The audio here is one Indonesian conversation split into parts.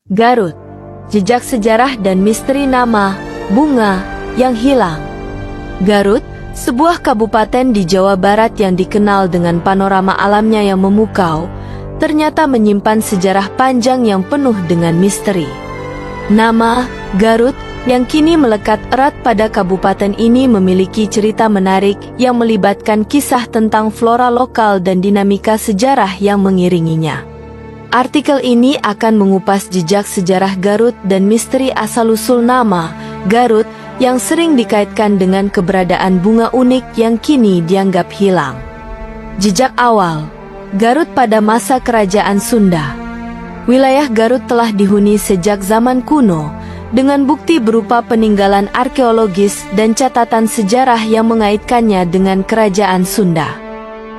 Garut, jejak sejarah dan misteri nama, bunga, yang hilang. Garut, sebuah kabupaten di Jawa Barat yang dikenal dengan panorama alamnya yang memukau, ternyata menyimpan sejarah panjang yang penuh dengan misteri. Nama, Garut, yang kini melekat erat pada kabupaten ini memiliki cerita menarik yang melibatkan kisah tentang flora lokal dan dinamika sejarah yang mengiringinya. Artikel ini akan mengupas jejak sejarah Garut dan misteri asal-usul nama, Garut, yang sering dikaitkan dengan keberadaan bunga unik yang kini dianggap hilang. Jejak awal, Garut pada masa Kerajaan Sunda. Wilayah Garut telah dihuni sejak zaman kuno, dengan bukti berupa peninggalan arkeologis dan catatan sejarah yang mengaitkannya dengan Kerajaan Sunda.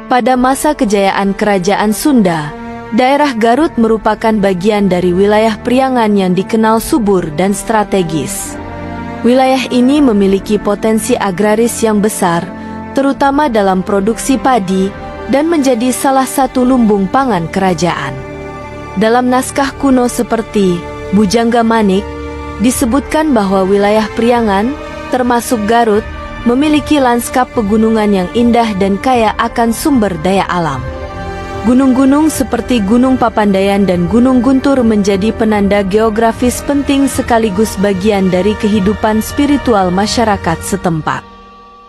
Pada masa kejayaan Kerajaan Sunda, daerah Garut merupakan bagian dari wilayah Priangan yang dikenal subur dan strategis. Wilayah ini memiliki potensi agraris yang besar, terutama dalam produksi padi, dan menjadi salah satu lumbung pangan kerajaan. Dalam naskah kuno seperti Bujangga Manik, disebutkan bahwa wilayah Priangan, termasuk Garut, memiliki lanskap pegunungan yang indah dan kaya akan sumber daya alam. Gunung-gunung seperti Gunung Papandayan dan Gunung Guntur menjadi penanda geografis penting sekaligus bagian dari kehidupan spiritual masyarakat setempat.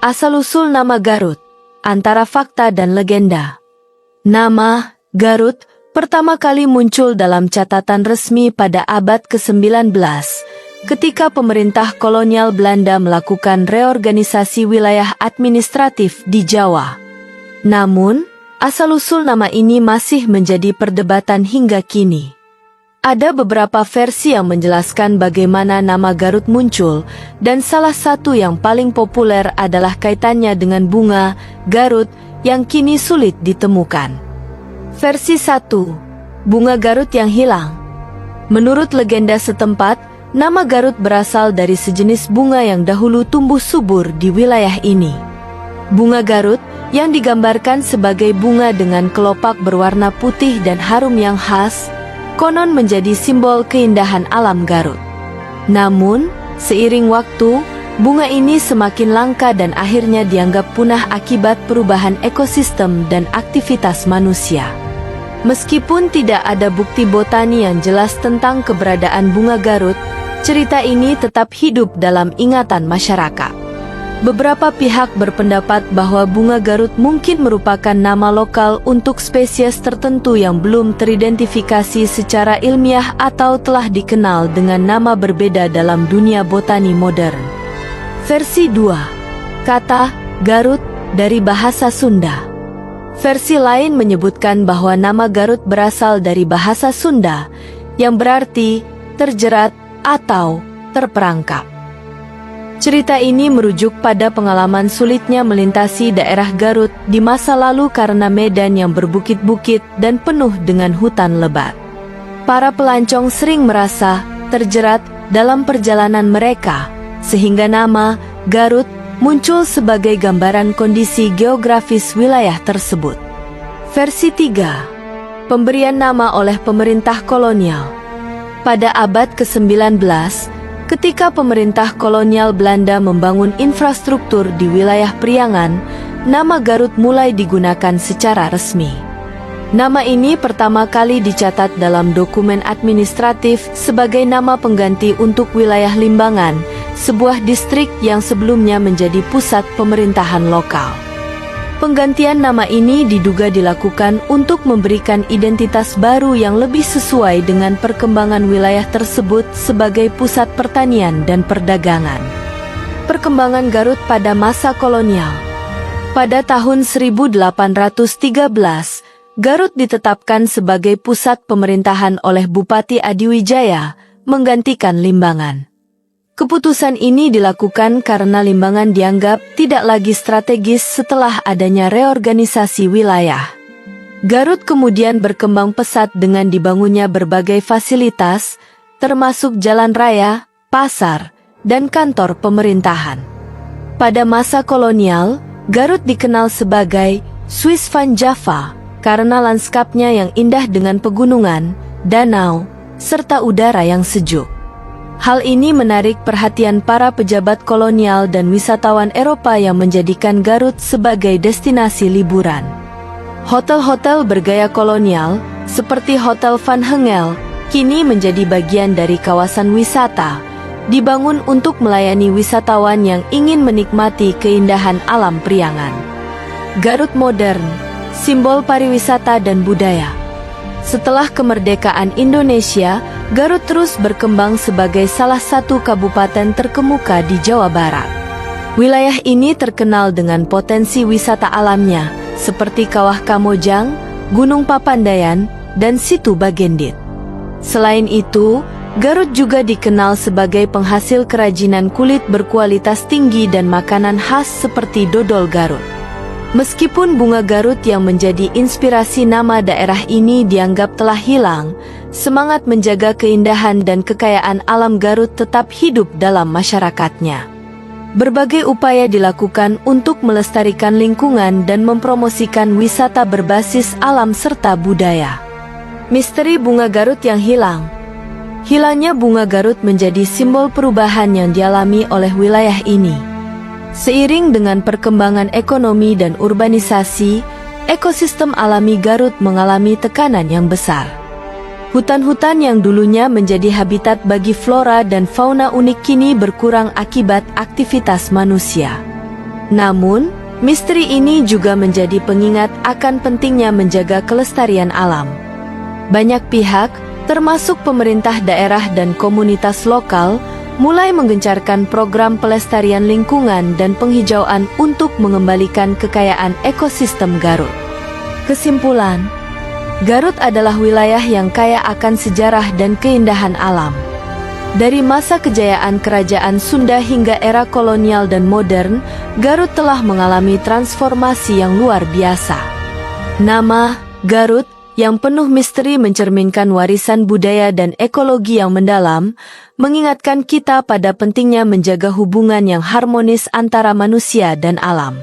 Asal-usul nama Garut, antara fakta dan legenda. Nama Garut pertama kali muncul dalam catatan resmi pada abad ke-19, ketika pemerintah kolonial Belanda melakukan reorganisasi wilayah administratif di Jawa. Namun, asal-usul nama ini masih menjadi perdebatan hingga kini. Ada beberapa versi yang menjelaskan bagaimana nama Garut muncul, dan salah satu yang paling populer adalah kaitannya dengan bunga, Garut, yang kini sulit ditemukan. Versi 1. Bunga Garut yang hilang. Menurut legenda setempat, nama Garut berasal dari sejenis bunga yang dahulu tumbuh subur di wilayah ini. Bunga Garut, yang digambarkan sebagai bunga dengan kelopak berwarna putih dan harum yang khas, konon menjadi simbol keindahan alam Garut. Namun, seiring waktu, bunga ini semakin langka dan akhirnya dianggap punah akibat perubahan ekosistem dan aktivitas manusia. Meskipun tidak ada bukti botani yang jelas tentang keberadaan bunga Garut, cerita ini tetap hidup dalam ingatan masyarakat. Beberapa pihak berpendapat bahwa bunga Garut mungkin merupakan nama lokal untuk spesies tertentu yang belum teridentifikasi secara ilmiah atau telah dikenal dengan nama berbeda dalam dunia botani modern. Versi 2. Kata Garut dari bahasa Sunda. Versi lain menyebutkan bahwa nama Garut berasal dari bahasa Sunda, yang berarti terjerat atau terperangkap. Cerita ini merujuk pada pengalaman sulitnya melintasi daerah Garut di masa lalu karena medan yang berbukit-bukit dan penuh dengan hutan lebat. Para pelancong sering merasa terjerat dalam perjalanan mereka, sehingga nama Garut muncul sebagai gambaran kondisi geografis wilayah tersebut. Versi 3. Pemberian nama oleh pemerintah kolonial. Pada abad ke-19, ketika pemerintah kolonial Belanda membangun infrastruktur di wilayah Priangan, nama Garut mulai digunakan secara resmi. Nama ini pertama kali dicatat dalam dokumen administratif sebagai nama pengganti untuk wilayah Limbangan, sebuah distrik yang sebelumnya menjadi pusat pemerintahan lokal. Penggantian nama ini diduga dilakukan untuk memberikan identitas baru yang lebih sesuai dengan perkembangan wilayah tersebut sebagai pusat pertanian dan perdagangan. Perkembangan Garut pada masa kolonial. Pada tahun 1813, Garut ditetapkan sebagai pusat pemerintahan oleh Bupati Adiwijaya, menggantikan Limbangan. Keputusan ini dilakukan karena Limbangan dianggap tidak lagi strategis setelah adanya reorganisasi wilayah. Garut kemudian berkembang pesat dengan dibangunnya berbagai fasilitas, termasuk jalan raya, pasar, dan kantor pemerintahan. Pada masa kolonial, Garut dikenal sebagai Swiss van Java karena lanskapnya yang indah dengan pegunungan, danau, serta udara yang sejuk. Hal ini menarik perhatian para pejabat kolonial dan wisatawan Eropa yang menjadikan Garut sebagai destinasi liburan. Hotel-hotel bergaya kolonial, seperti Hotel Van Hengel, kini menjadi bagian dari kawasan wisata, dibangun untuk melayani wisatawan yang ingin menikmati keindahan alam Priangan. Garut modern, simbol pariwisata dan budaya. Setelah kemerdekaan Indonesia, Garut terus berkembang sebagai salah satu kabupaten terkemuka di Jawa Barat. Wilayah ini terkenal dengan potensi wisata alamnya, seperti Kawah Kamojang, Gunung Papandayan, dan Situ Bagendit. Selain itu, Garut juga dikenal sebagai penghasil kerajinan kulit berkualitas tinggi dan makanan khas seperti dodol Garut. Meskipun bunga Garut yang menjadi inspirasi nama daerah ini dianggap telah hilang, semangat menjaga keindahan dan kekayaan alam Garut tetap hidup dalam masyarakatnya. Berbagai upaya dilakukan untuk melestarikan lingkungan dan mempromosikan wisata berbasis alam serta budaya. Misteri bunga Garut yang hilang. Hilangnya bunga Garut menjadi simbol perubahan yang dialami oleh wilayah ini. Seiring dengan perkembangan ekonomi dan urbanisasi, ekosistem alami Garut mengalami tekanan yang besar. Hutan-hutan yang dulunya menjadi habitat bagi flora dan fauna unik kini berkurang akibat aktivitas manusia. Namun, misteri ini juga menjadi pengingat akan pentingnya menjaga kelestarian alam. Banyak pihak, termasuk pemerintah daerah dan komunitas lokal, mulai menggencarkan program pelestarian lingkungan dan penghijauan untuk mengembalikan kekayaan ekosistem Garut. Kesimpulan, Garut adalah wilayah yang kaya akan sejarah dan keindahan alam. Dari masa kejayaan kerajaan Sunda hingga era kolonial dan modern, Garut telah mengalami transformasi yang luar biasa. Nama Garut yang penuh misteri mencerminkan warisan budaya dan ekologi yang mendalam, mengingatkan kita pada pentingnya menjaga hubungan yang harmonis antara manusia dan alam.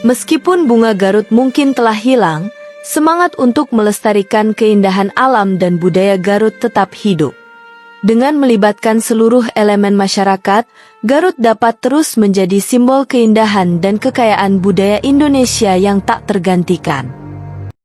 Meskipun bunga Garut mungkin telah hilang, semangat untuk melestarikan keindahan alam dan budaya Garut tetap hidup. Dengan melibatkan seluruh elemen masyarakat, Garut dapat terus menjadi simbol keindahan dan kekayaan budaya Indonesia yang tak tergantikan.